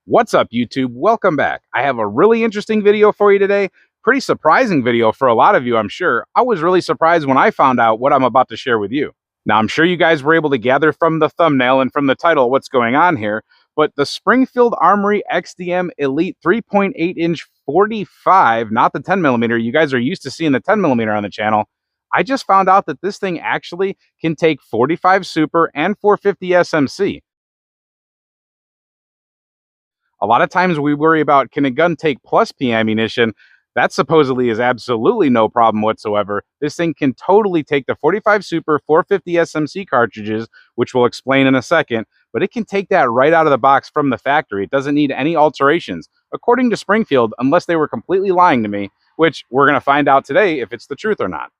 What's up, YouTube? Welcome back. I have a really interesting video for you today. Pretty surprising video for a lot of you, I'm sure. I was really surprised when I found out what I'm about to share with you. Now, I'm sure you guys were able to gather from the thumbnail and from the title what's going on here, but the Springfield Armory XDM Elite 3.8-inch 45, not the 10mm. You guys are used to seeing the 10mm on the channel. I just found out that this thing actually can take 45 Super and 450 SMC. A lot of times we worry about, can a gun take plus P ammunition? That supposedly is absolutely no problem whatsoever. This thing can totally take the 45 Super 450 SMC cartridges, which we'll explain in a second, but it can take that right out of the box from the factory. It doesn't need any alterations, according to Springfield, unless they were completely lying to me, which we're going to find out today if it's the truth or not.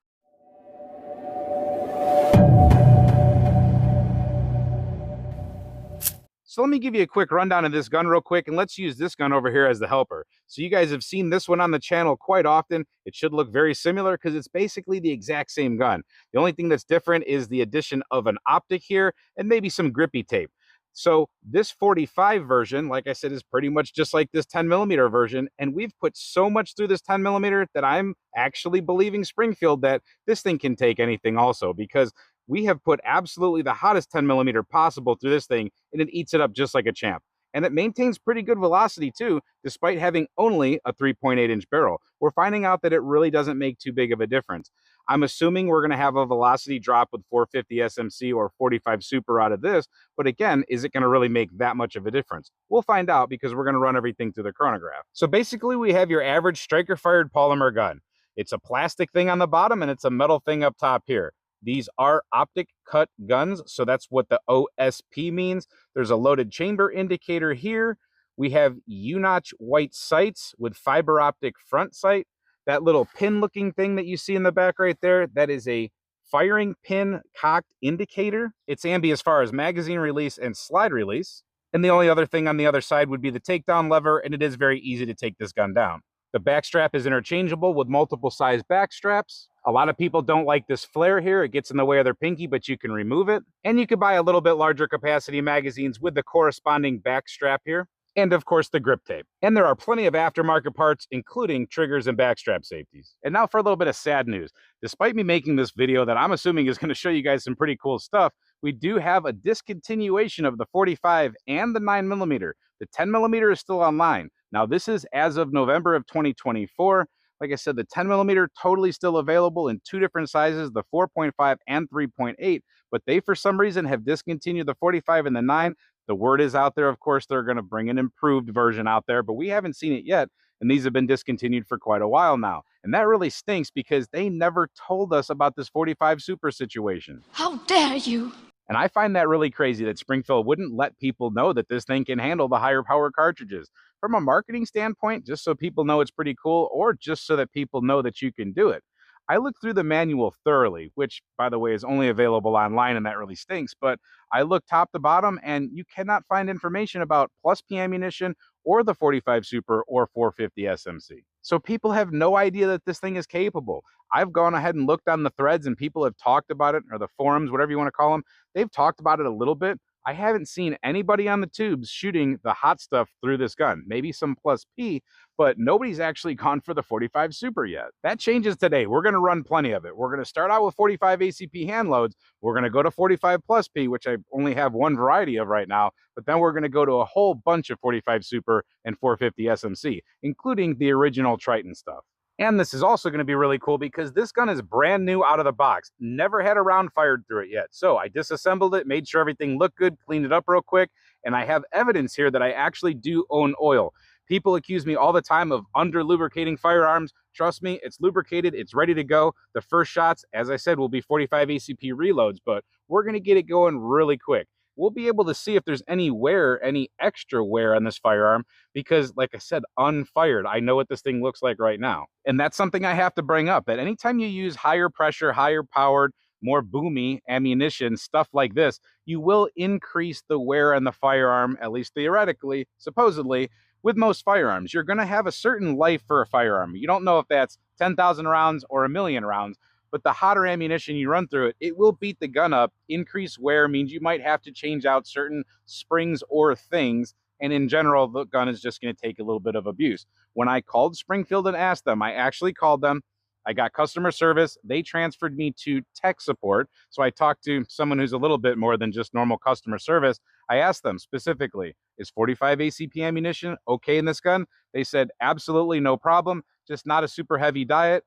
So let me give you a quick rundown of this gun real quick, and let's use this gun over here as the helper. So you guys have seen this one on the channel quite often. It should look very similar because it's basically the exact same gun. The only thing that's different is the addition of an optic here and maybe some grippy tape. So this 45 version, like I said, is pretty much just like this 10mm version, and we've put so much through this 10mm that I'm actually believing Springfield that this thing can take anything also, because we have put absolutely the hottest 10mm possible through this thing, and it eats it up just like a champ. And it maintains pretty good velocity too, despite having only a 3.8-inch barrel. We're finding out that it really doesn't make too big of a difference. I'm assuming we're going to have a velocity drop with 450 SMC or 45 Super out of this, but again, is it going to really make that much of a difference? We'll find out because we're going to run everything through the chronograph. So basically, we have your average striker-fired polymer gun. It's a plastic thing on the bottom, and it's a metal thing up top here. These are optic cut guns, so that's what the OSP means. There's a loaded chamber indicator here. We have U-notch white sights with fiber optic front sight. That little pin looking thing that you see in the back right there, that is a firing pin cocked indicator. It's ambi as far as magazine release and slide release. And the only other thing on the other side would be the takedown lever, and it is very easy to take this gun down. The backstrap is interchangeable with multiple size backstraps. A lot of people don't like this flare here. It gets in the way of their pinky, but you can remove it. And you could buy a little bit larger capacity magazines with the corresponding backstrap here. And of course, the grip tape. And there are plenty of aftermarket parts, including triggers and backstrap safeties. And now for a little bit of sad news. Despite me making this video that I'm assuming is going to show you guys some pretty cool stuff, we do have a discontinuation of the 45 and the 9mm. The 10mm is still online. Now, this is as of November of 2024. Like I said, the 10mm totally still available in two different sizes, the 4.5 and 3.8, but they, for some reason, have discontinued the 45 and the 9. The word is out there, of course, they're going to bring an improved version out there, but we haven't seen it yet, and these have been discontinued for quite a while now. And that really stinks because they never told us about this 45 Super situation. How dare you! And I find that really crazy that Springfield wouldn't let people know that this thing can handle the higher power cartridges. From a marketing standpoint, just so people know it's pretty cool, or just so that people know that you can do it. I looked through the manual thoroughly, which, by the way, is only available online, and that really stinks, but I looked top to bottom, and you cannot find information about plus P ammunition or the 45 Super or 450 SMC. So people have no idea that this thing is capable. I've gone ahead and looked on the threads, and people have talked about it, or the forums, whatever you want to call them. They've talked about it a little bit. I haven't seen anybody on the tubes shooting the hot stuff through this gun. Maybe some plus P, but nobody's actually gone for the 45 Super yet. That changes today. We're going to run plenty of it. We're going to start out with 45 ACP hand loads. We're going to go to 45 plus P, which I only have one variety of right now, but then we're going to go to a whole bunch of 45 Super and 450 SMC, including the original Triton stuff. And this is also going to be really cool because this gun is brand new out of the box. Never had a round fired through it yet. So I disassembled it, made sure everything looked good, cleaned it up real quick, and I have evidence here that I actually do own oil. People accuse me all the time of under-lubricating firearms. Trust me, it's lubricated, it's ready to go. The first shots, as I said, will be 45 ACP reloads, but we're going to get it going really quick. We'll be able to see if there's any wear, any extra wear on this firearm, because like I said, unfired, I know what this thing looks like right now. And that's something I have to bring up, that anytime you use higher pressure, higher powered, more boomy ammunition, stuff like this, you will increase the wear on the firearm, at least theoretically, supposedly. With most firearms, you're going to have a certain life for a firearm. You don't know if that's 10,000 rounds or 1,000,000 rounds, but the hotter ammunition you run through it, it will beat the gun up. Increased wear means you might have to change out certain springs or things And in general, the gun is just going to take a little bit of abuse. When I called Springfield and asked them, I actually called them. I got customer service. They transferred me to tech support. So I talked to someone who's a little bit more than just normal customer service. I asked them specifically, is 45 ACP ammunition okay in this gun? They said, absolutely no problem, just not a super heavy diet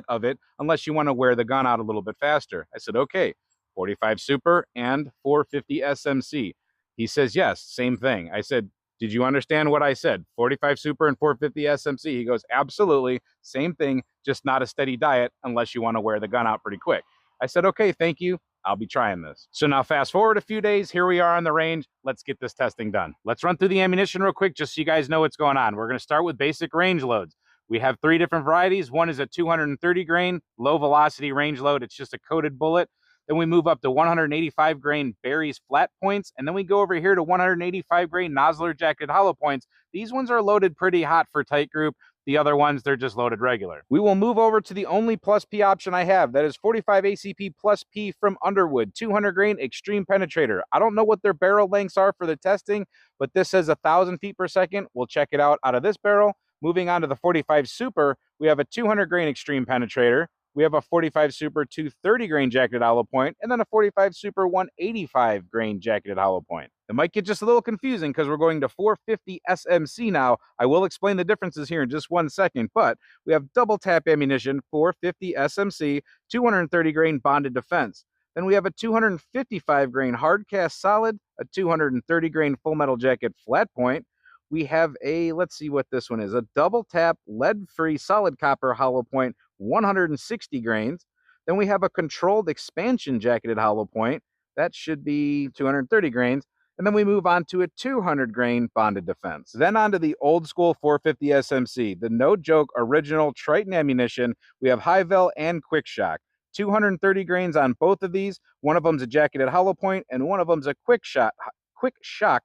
of it unless you want to wear the gun out a little bit faster. I said, okay, 45 Super and 450 SMC. He says, yes, same thing. I said, did you understand what I said? 45 Super and 450 SMC. He goes, absolutely, same thing, just not a steady diet unless you want to wear the gun out pretty quick. I said, okay, thank you. I'll be trying this. So now fast forward a few days, here we are on the range. Let's get this testing done. Let's run through the ammunition real quick just so you guys know what's going on. We're going to start with basic range loads. We have 3 different varieties. One is a 230 grain, low velocity range load. It's just a coated bullet. Then we move up to 185 grain Berry's flat points. And then we go over here to 185 grain Nosler jacketed hollow points. These ones are loaded pretty hot for tight group. The other ones, they're just loaded regular. We will move over to the only plus P option I have. That is 45 ACP plus P from Underwood, 200 grain extreme penetrator. I don't know what their barrel lengths are for the testing, but this says 1,000 feet per second. We'll check it out of this barrel. Moving on to the 45 Super, we have a 200 grain extreme penetrator. We have a 45 Super 230 grain jacketed hollow point, and then a 45 Super 185 grain jacketed hollow point. It might get just a little confusing because we're going to 450 SMC now. I will explain the differences here in just 1 second, but we have double tap ammunition, 450 SMC, 230 grain bonded defense. Then we have a 255 grain hard cast solid, a 230 grain full metal jacket flat point. We have a, let's see what this one is, a double tap lead-free solid copper hollow point, 160 grains. Then we have a controlled expansion jacketed hollow point. That should be 230 grains. And then we move on to a 200 grain bonded defense. Then on to the old school 450 SMC, the no joke original Triton ammunition. We have high vel and quick shock. 230 grains on both of these. One of them's a jacketed hollow point and one of them's a quick shock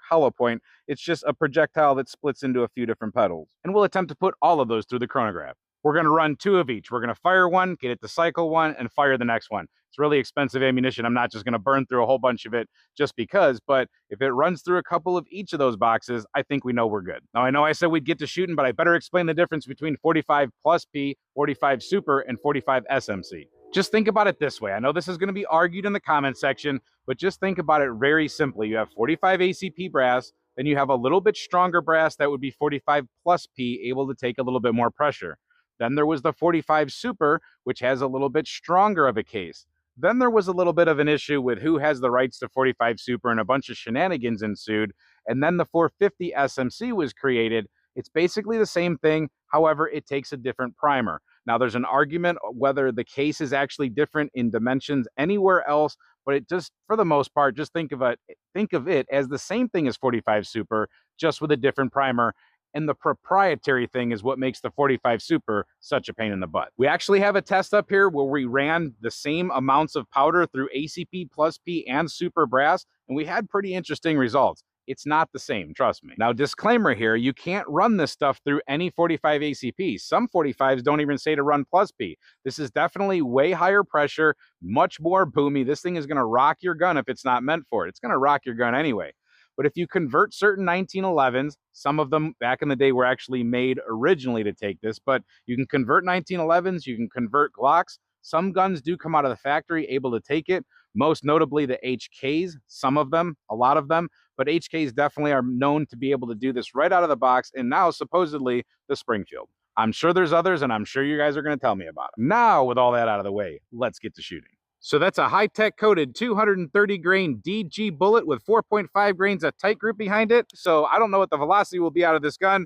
hollow point. It's just a projectile that splits into a few different petals. And we'll attempt to put all of those through the chronograph. We're going to run 2 of each. We're going to fire one, get it to cycle one, and fire the next one. It's really expensive ammunition. I'm not just going to burn through a whole bunch of it just because, but if it runs through a couple of each of those boxes, I think we know we're good. Now, I know I said we'd get to shooting, but I better explain the difference between 45 plus P, 45 Super, and 45 SMC. Just think about it this way. I know this is going to be argued in the comment section, but just think about it very simply. You have 45 ACP brass, then you have a little bit stronger brass that would be 45 plus P, able to take a little bit more pressure. Then there was the 45 Super, which has a little bit stronger of a case. Then there was a little bit of an issue with who has the rights to 45 Super, and a bunch of shenanigans ensued. And then the 450 SMC was created. It's basically the same thing. However, it takes a different primer. Now, there's an argument whether the case is actually different in dimensions anywhere else, but it just, for the most part, just think of it as the same thing as 45 Super, just with a different primer. And the proprietary thing is what makes the 45 Super such a pain in the butt. We actually have a test up here where we ran the same amounts of powder through ACP plus P and Super brass, and we had pretty interesting results. It's not the same, trust me. Now, disclaimer here, you can't run this stuff through any 45 ACP. Some 45s don't even say to run plus P. This is definitely way higher pressure, much more boomy. This thing is going to rock your gun if it's not meant for it. It's going to rock your gun anyway. But if you convert certain 1911s, some of them back in the day were actually made originally to take this, but you can convert 1911s, you can convert Glocks. Some guns do come out of the factory able to take it, most notably the HKs, some of them, a lot of them, but HKs definitely are known to be able to do this right out of the box, and now supposedly the Springfield. I'm sure there's others, and I'm sure you guys are going to tell me about them. Now, with all that out of the way, let's get to shooting. So that's a high-tech coated 230 grain DG bullet with 4.5 grains of tight group behind it. So I don't know what the velocity will be out of this gun.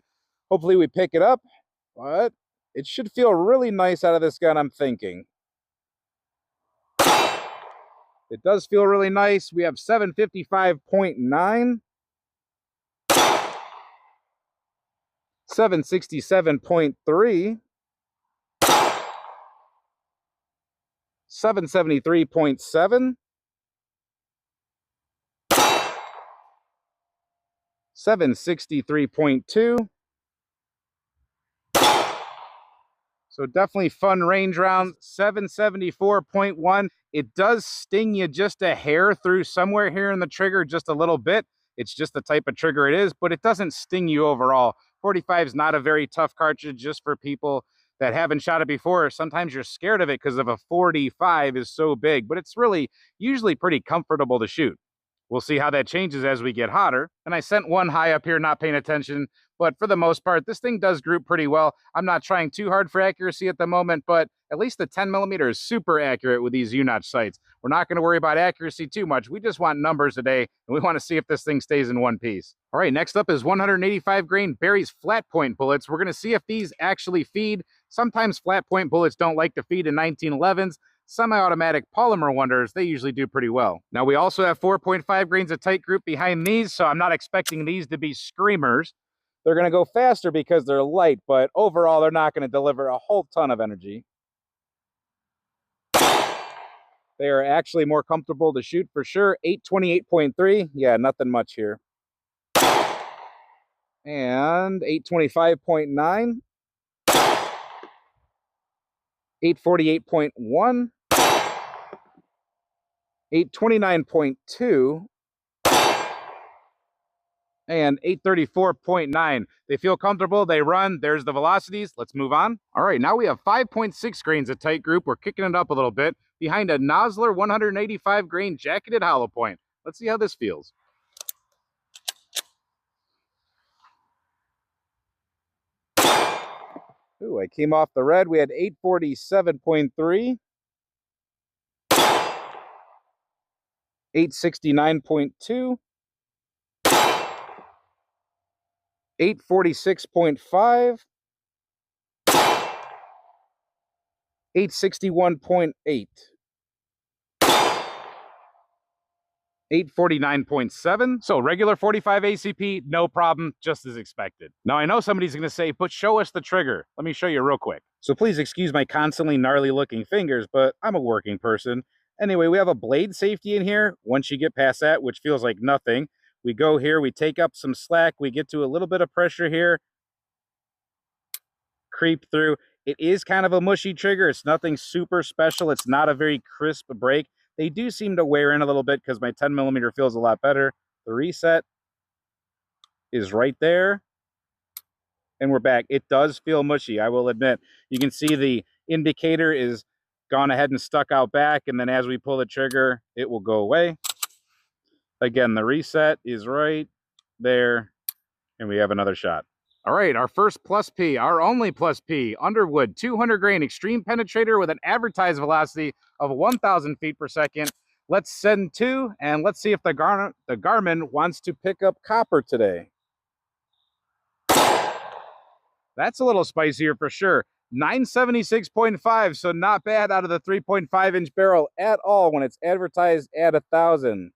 Hopefully we pick it up, but it should feel really nice out of this gun, I'm thinking. It does feel really nice. We have 755.9, 767.3, 773.7, 763.2. So definitely fun range rounds. 774.1. It does sting you just a hair through somewhere here in the trigger, just a little bit. It's just the type of trigger it is, but it doesn't sting you overall. 45 is not a very tough cartridge just for people that haven't shot it before. Sometimes you're scared of it because of a 45 is so big, but it's really usually pretty comfortable to shoot. We'll see how that changes as we get hotter. And I sent one high up here not paying attention, but for the most part, this thing does group pretty well. I'm not trying too hard for accuracy at the moment, but at least the 10mm is super accurate with these U-notch sights. We're not going to worry about accuracy too much. We just want numbers today, and we want to see if this thing stays in one piece. All right, next up is 185 grain Barry's flat point bullets. We're going to see if these actually feed. Sometimes flat point bullets don't like to feed in 1911s. Semi-automatic polymer wonders, they usually do pretty well. Now we also have 4.5 grains of tight group behind these, so I'm not expecting these to be screamers. They're going to go faster because they're light, but overall they're not going to deliver a whole ton of energy. They are actually more comfortable to shoot for sure. 828.3, yeah, nothing much here. And 825.9. 848.1, 829.2, and 834.9. They feel comfortable, they run, there's the velocities. Let's move on. All right, now we have 5.6 grains of tight group. We're kicking it up a little bit behind a Nosler 185 grain jacketed hollow point. Let's see how this feels. Ooh, I came off the red. We had 847.3, 869.2, 846.5, 861.8, 849.7. So regular 45 ACP, no problem, just as expected. Now I know somebody's gonna say, but show us the trigger. Let me show you real quick. So please excuse my constantly gnarly looking fingers, but I'm a working person. Anyway, we have a blade safety in here. Once you get past that, which feels like nothing, we go here, we take up some slack, we get to a little bit of pressure here, creep through. It is kind of a mushy trigger. It's nothing super special. It's not a very crisp break. They do seem to wear in a little bit because my 10mm feels a lot better. The reset is right there. And we're back. It does feel mushy, I will admit. You can see the indicator is gone ahead and stuck out back. And then as we pull the trigger, it will go away. Again, the reset is right there. And we have another shot. All right, our first plus P, our only plus P, Underwood 200 grain extreme penetrator with an advertised velocity of 1,000 feet per second. Let's send 2, and let's see if the Garmin wants to pick up copper today. That's a little spicier for sure. 976.5, so not bad out of the 3.5-inch barrel at all when it's advertised at 1,000.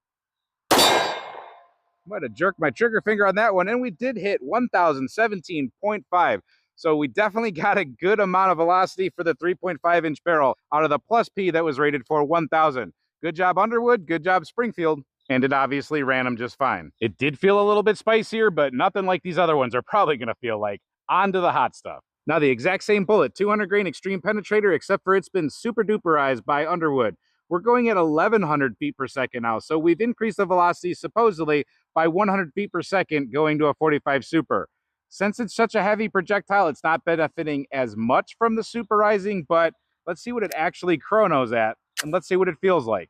Might have jerked my trigger finger on that one, and we did hit 1,017.5. So we definitely got a good amount of velocity for the 3.5-inch barrel out of the plus P that was rated for 1,000. Good job, Underwood. Good job, Springfield. And it obviously ran them just fine. It did feel a little bit spicier, but nothing like these other ones are probably going to feel like. On to the hot stuff. Now the exact same bullet, 200 grain extreme penetrator, except for it's been super duperized by Underwood. We're going at 1,100 feet per second now, so we've increased the velocity supposedly by 100 feet per second going to a 45 Super. Since it's such a heavy projectile, it's not benefiting as much from the superizing, but let's see what it actually chronos at, and let's see what it feels like.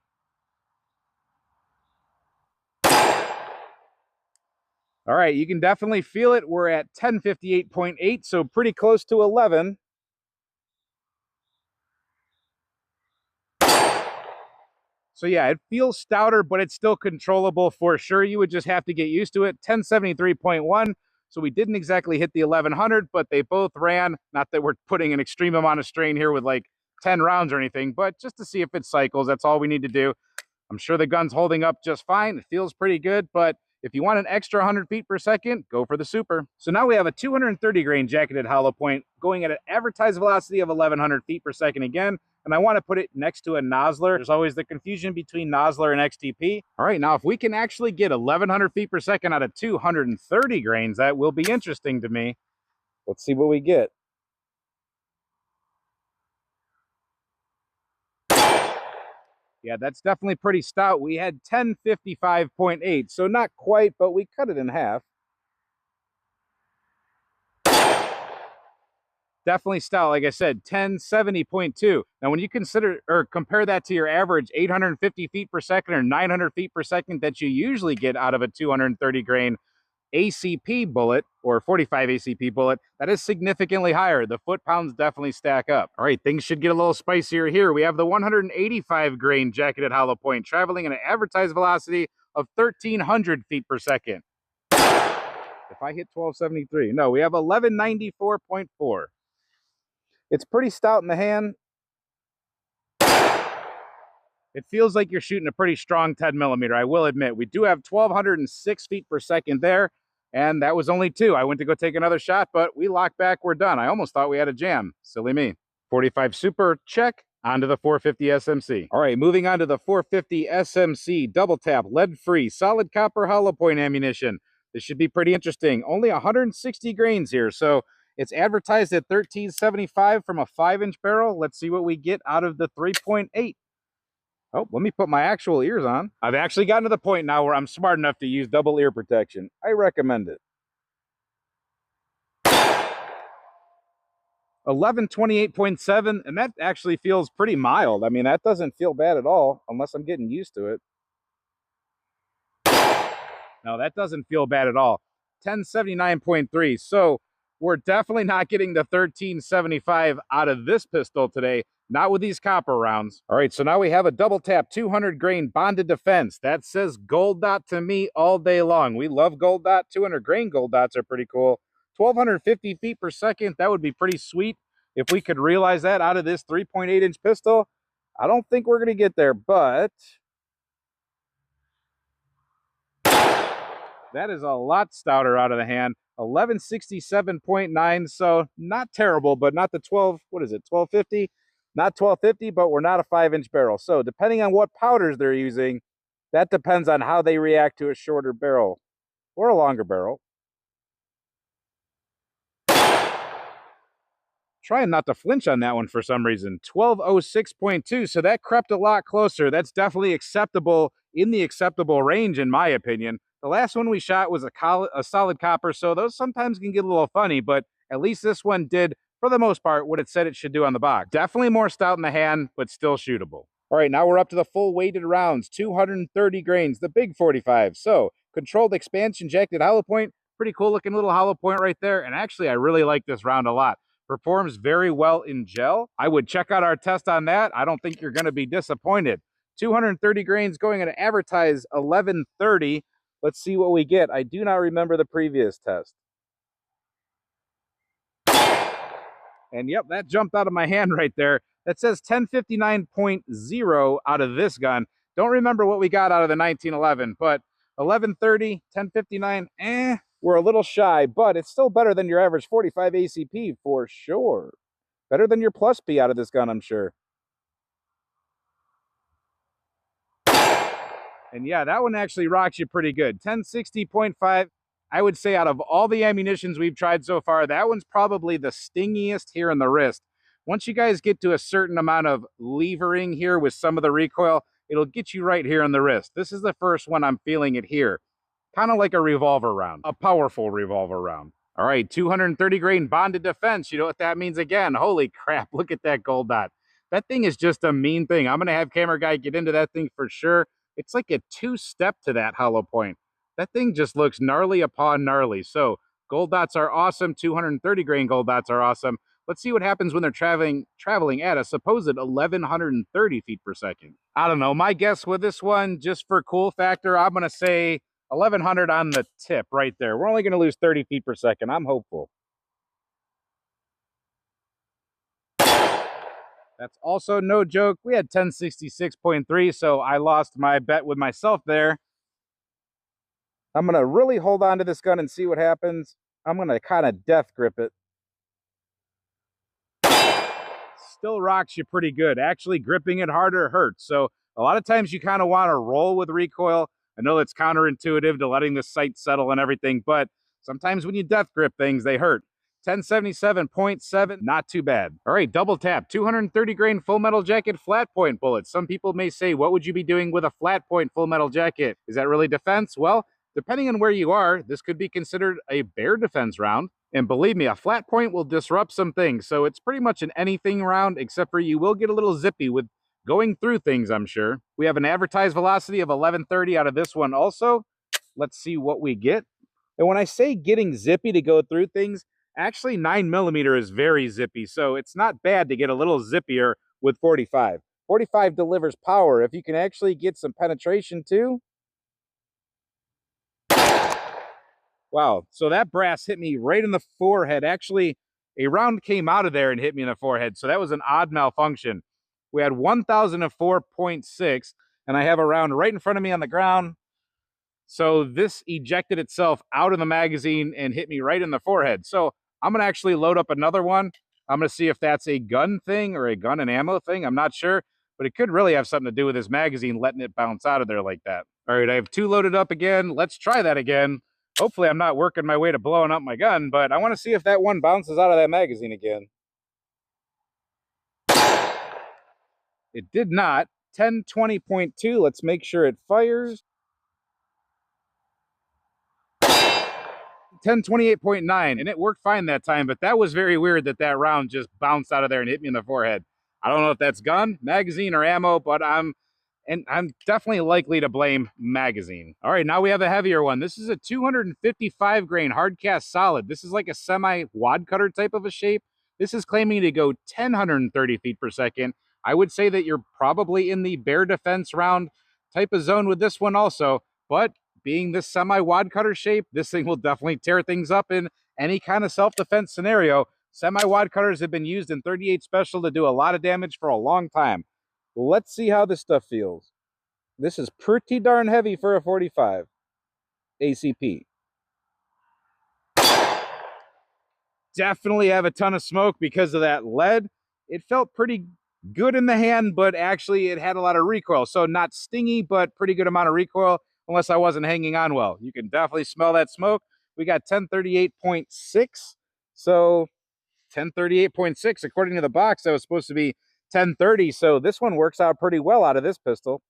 All right, you can definitely feel it. We're at 1058.8, so pretty close to 11. So yeah, it feels stouter, but it's still controllable for sure. You would just have to get used to it. 1073.1. So we didn't exactly hit the 1100, but they both ran. Not that we're putting an extreme amount of strain here with like 10 rounds or anything, but just to see if it cycles. That's all we need to do. I'm sure the gun's holding up just fine. It feels pretty good, but if you want an extra 100 feet per second, go for the Super. So now we have a 230 grain jacketed hollow point going at an advertised velocity of 1,100 feet per second again. And I want to put it next to a Nosler. There's always the confusion between Nosler and XTP. All right, now if we can actually get 1,100 feet per second out of 230 grains, that will be interesting to me. Let's see what we get. Yeah, that's definitely pretty stout. We had 1055.8, so not quite, but we cut it in half. Definitely stout, like I said, 1070.2. Now, when you consider or compare that to your average 850 feet per second or 900 feet per second that you usually get out of a 230 grain ACP bullet or 45 ACP bullet, that is significantly higher. The foot-pounds definitely stack up. All right, things should get a little spicier here. We have the 185 grain jacketed hollow point traveling at an advertised velocity of 1,300 feet per second. If I hit 1273, no, we have 1194.4. It's pretty stout in the hand. It feels like you're shooting a pretty strong 10 millimeter, I will admit. We do have 1,206 feet per second there, and that was only 2. I went to go take another shot, but we locked back, we're done. I almost thought we had a jam. Silly me. 45 Super, check. On to the 450 SMC. All right, moving on to the 450 SMC, double tap, lead-free, solid copper hollow point ammunition. This should be pretty interesting. Only 160 grains here, so it's advertised at 1375 from a 5-inch barrel. Let's see what we get out of the 3.8. Oh, let me put my actual ears on. I've actually gotten to the point now where I'm smart enough to use double ear protection. I recommend it. 1128.7, and that actually feels pretty mild. I mean, that doesn't feel bad at all, unless I'm getting used to it. No, that doesn't feel bad at all. 1079.3. So we're definitely not getting the 1375 out of this pistol today. Not with these copper rounds. All right, so now we have a double tap 200 grain bonded defense. That says gold dot to me all day long. We love gold dot. 200 grain gold dots are pretty cool. 1,250 feet per second. That would be pretty sweet if we could realize that out of this 3.8-inch pistol. I don't think we're going to get there, but that is a lot stouter out of the hand. 1167.9, so not terrible, but not the 12, what is it, 1250? Not 1250, but we're not a 5-inch barrel. So depending on what powders they're using, that depends on how they react to a shorter barrel or a longer barrel. Trying not to flinch on that one for some reason. 1206.2, so that crept a lot closer. That's definitely acceptable, in the acceptable range, in my opinion. The last one we shot was a solid copper, so those sometimes can get a little funny, but at least this one did, for the most part, what it said it should do on the box. Definitely more stout in the hand, but still shootable. All right, now we're up to the full weighted rounds, 230 grains, the big 45. So, controlled expansion jacketed hollow point, pretty cool looking little hollow point right there, and actually I really like this round a lot. Performs very well in gel. I would check out our test on that. I don't think you're going to be disappointed. 230 grains going at an advertised 1130. Let's see what we get. I do not remember the previous test. And yep, that jumped out of my hand right there. That says 1059.0 out of this gun. Don't remember what we got out of the 1911, but 1130, 1059, we're a little shy, but it's still better than your average 45 ACP for sure. Better than your plus P out of this gun, I'm sure. And yeah, that one actually rocks you pretty good. 1060.5. I would say out of all the ammunitions we've tried so far, that one's probably the stingiest here in the wrist. Once you guys get to a certain amount of levering here with some of the recoil, it'll get you right here in the wrist. This is the first one I'm feeling it here. Kind of like a revolver round, a powerful revolver round. All right, 230 grain bonded defense. You know what that means again? Holy crap, look at that gold dot. That thing is just a mean thing. I'm going to have camera guy get into that thing for sure. It's like a 2-step to that hollow point. That thing just looks gnarly upon gnarly. So gold dots are awesome. 230 grain gold dots are awesome. Let's see what happens when they're traveling at a supposed 1,130 feet per second. I don't know. My guess with this one, just for cool factor, I'm going to say 1,100 on the tip right there. We're only going to lose 30 feet per second. I'm hopeful. That's also no joke. We had 1066.3, so I lost my bet with myself there. I'm going to really hold on to this gun and see what happens. I'm going to kind of death grip it. Still rocks you pretty good. Actually, gripping it harder hurts. So a lot of times you kind of want to roll with recoil. I know that's counterintuitive to letting the sight settle and everything, but sometimes when you death grip things, they hurt. 1077.7, not too bad. All right, double tap, 230 grain full metal jacket flat point bullets. Some people may say, what would you be doing with a flat point full metal jacket? Is that really defense? Well, depending on where you are, this could be considered a bare defense round. And believe me, a flat point will disrupt some things. So it's pretty much an anything round, except for you will get a little zippy with going through things, I'm sure. We have an advertised velocity of 1130 out of this one also. Let's see what we get. And when I say getting zippy to go through things, actually 9mm is very zippy, so it's not bad to get a little zippier with 45. 45 delivers power. If you can actually get some penetration too. Wow, so that brass hit me right in the forehead. Actually, a round came out of there and hit me in the forehead, so that was an odd malfunction. We had 1004.6, and I have a round right in front of me on the ground. So this ejected itself out of the magazine and hit me right in the forehead. So I'm going to actually load up another one. I'm going to see if that's a gun thing or a gun and ammo thing. I'm not sure, but it could really have something to do with this magazine letting it bounce out of there like that. All right, I have 2 loaded up again. Let's try that again. Hopefully I'm not working my way to blowing up my gun, but I want to see if that one bounces out of that magazine again. It did not. 1020.2. Let's make sure it fires. 1028.9, and it worked fine that time, but that was very weird that that round just bounced out of there and hit me in the forehead. I don't know if that's gun, magazine, or ammo, but I'm definitely likely to blame magazine. All right, now we have a heavier one. This is a 255 grain hard cast solid. This is like a semi wad cutter type of a shape. This is claiming to go 1,030 feet per second. I would say that you're probably in the bare defense round type of zone with this one also, but being this semi-wad cutter shape, this thing will definitely tear things up in any kind of self-defense scenario. Semi-wad cutters have been used in 38 Special to do a lot of damage for a long time. Let's see how this stuff feels. This is pretty darn heavy for a 45 ACP. Definitely have a ton of smoke because of that lead. It felt pretty good in the hand, but actually it had a lot of recoil. So not stingy, but pretty good amount of recoil. Unless I wasn't hanging on well. You can definitely smell that smoke. We got 1038.6. So 1038.6, according to the box, that was supposed to be 1030. So this one works out pretty well out of this pistol.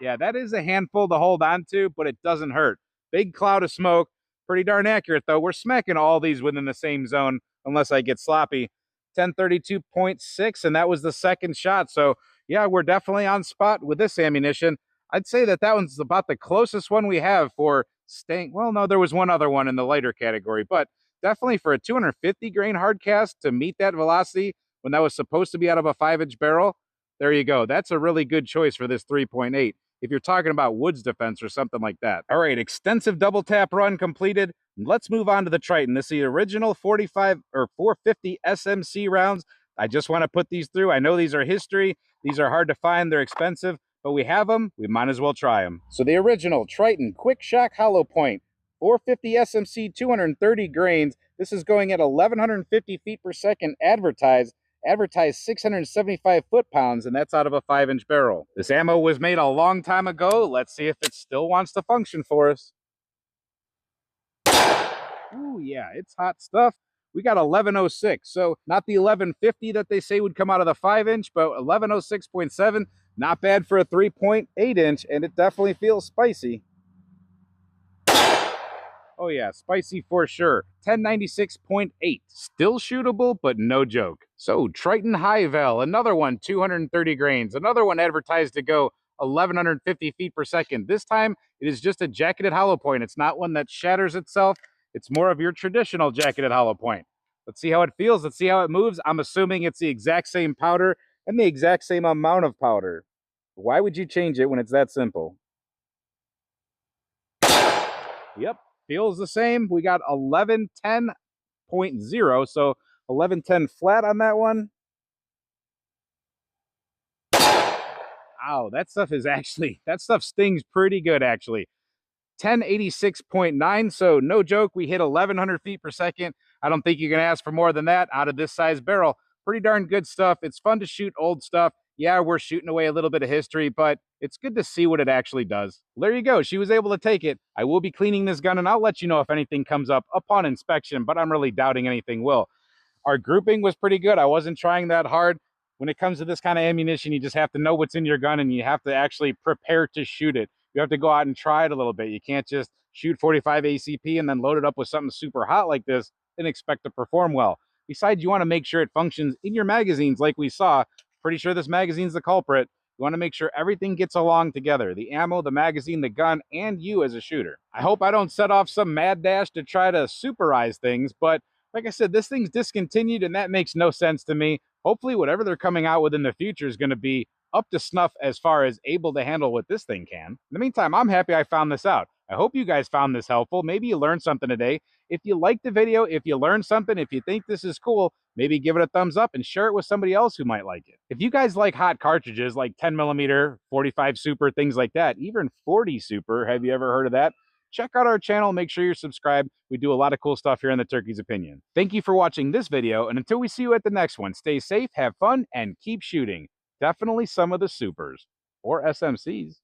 Yeah, that is a handful to hold on to, but it doesn't hurt. Big cloud of smoke. Pretty darn accurate, though. We're smacking all these within the same zone, unless I get sloppy. 1032.6, and that was the second shot. So yeah, we're definitely on spot with this ammunition. I'd say that that one's about the closest one we have for staying. Well, no, there was one other one in the lighter category, but definitely for a 250 grain hard cast to meet that velocity when that was supposed to be out of a 5-inch barrel. There you go. That's a really good choice for this 3.8 if you're talking about woods defense or something like that. All right, extensive double tap run completed. Let's move on to the Triton. This is the original 45 or 450 SMC rounds. I just want to put these through. I know these are history. These are hard to find. They're expensive, but we have them. We might as well try them. So the original Triton Quick Shock Hollow Point, 450 SMC, 230 grains. This is going at 1,150 feet per second advertised 675 foot-pounds, and that's out of a 5-inch barrel. This ammo was made a long time ago. Let's see if it still wants to function for us. Ooh, yeah, it's hot stuff. We got 1106, so not the 1150 that they say would come out of the 5-inch, but 1106.7, not bad for a 3.8-inch, and it definitely feels spicy. Oh yeah, spicy for sure. 1096.8, still shootable, but no joke. So Triton Highl, another one, 230 grains, another one advertised to go 1,150 feet per second. This time, it is just a jacketed hollow point. It's not one that shatters itself. It's more of your traditional jacketed hollow point. Let's see how it feels. Let's see how it moves. I'm assuming it's the exact same powder and the exact same amount of powder. Why would you change it when it's that simple? Yep, feels the same. We got 1110.0, so 1110 flat on that one. Ow, that stuff stings pretty good, actually. 1086.9, so no joke, we hit 1,100 feet per second. I don't think you can ask for more than that out of this size barrel. Pretty darn good stuff. It's fun to shoot old stuff. Yeah, we're shooting away a little bit of history, but it's good to see what it actually does. There you go. She was able to take it. I will be cleaning this gun, and I'll let you know if anything comes up upon inspection, but I'm really doubting anything will. Our grouping was pretty good. I wasn't trying that hard. When it comes to this kind of ammunition, you just have to know what's in your gun, and you have to actually prepare to shoot it. You have to go out and try it a little bit. You can't just shoot 45 ACP and then load it up with something super hot like this and expect to perform well. Besides, you want to make sure it functions in your magazines like we saw. Pretty sure this magazine's the culprit. You want to make sure everything gets along together. The ammo, the magazine, the gun, and you as a shooter. I hope I don't set off some mad dash to try to superize things, but like I said, this thing's discontinued, and that makes no sense to me. Hopefully, whatever they're coming out with in the future is going to be up to snuff as far as able to handle what this thing can. In the meantime, I'm happy I found this out. I hope you guys found this helpful. Maybe you learned something today. If you liked the video, if you learned something, if you think this is cool, maybe give it a thumbs up and share it with somebody else who might like it. If you guys like hot cartridges like 10mm, 45 Super, things like that, even 40 Super, have you ever heard of that? Check out our channel. Make sure you're subscribed. We do a lot of cool stuff here in the Turkey's Opinion. Thank you for watching this video, and until we see you at the next one, stay safe, have fun, and keep shooting. Definitely some of the supers. Or SMCs.